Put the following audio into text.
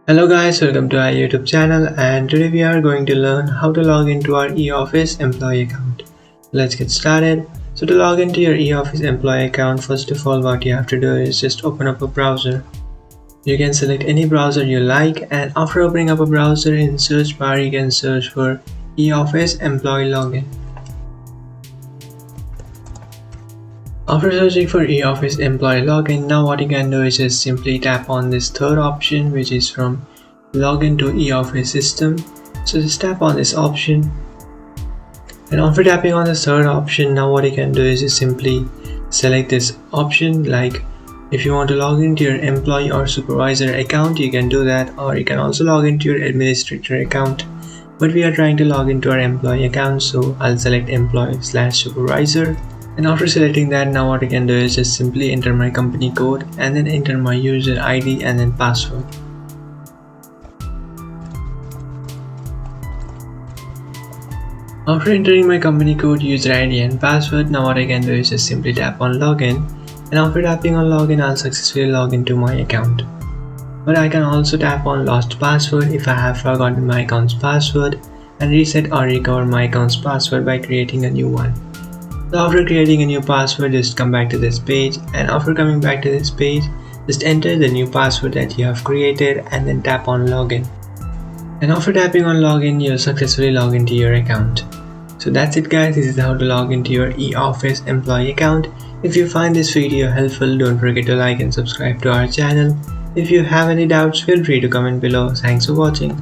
Hello guys, welcome to our YouTube channel, and today we are going to learn how to log into our eOffice employee account. Let's get started. So to log into your eOffice employee account, first of all what you have to do is just open up a browser. You can select any browser you like, and after opening up a browser, in search bar you can search for eOffice employee login. After searching for eOffice employee login, now what you can do is just simply tap on this third option, which is from login to eOffice system. So just tap on this option, and after tapping on the third option, now what you can do is just simply select this option. Like if you want to log into your employee or supervisor account, you can do that, or you can also log into your administrator account. But we are trying to log into our employee account, so I'll select employee/supervisor. And after selecting that, now what I can do is just simply enter my company code and then enter my user ID and then password. After entering my company code, user ID and password, now what I can do is just simply tap on login, and after tapping on login, I'll successfully log into my account. But I can also tap on lost password if I have forgotten my account's password, and reset or recover my account's password by creating a new one. So after creating a new password, just come back to this page, and after coming back to this page, just enter the new password that you have created and then tap on login. And after tapping on login, you'll successfully log into your account. So that's it guys, this is how to log into your eOffice employee account. If you find this video helpful, don't forget to like and subscribe to our channel. If you have any doubts, feel free to comment below. Thanks for watching.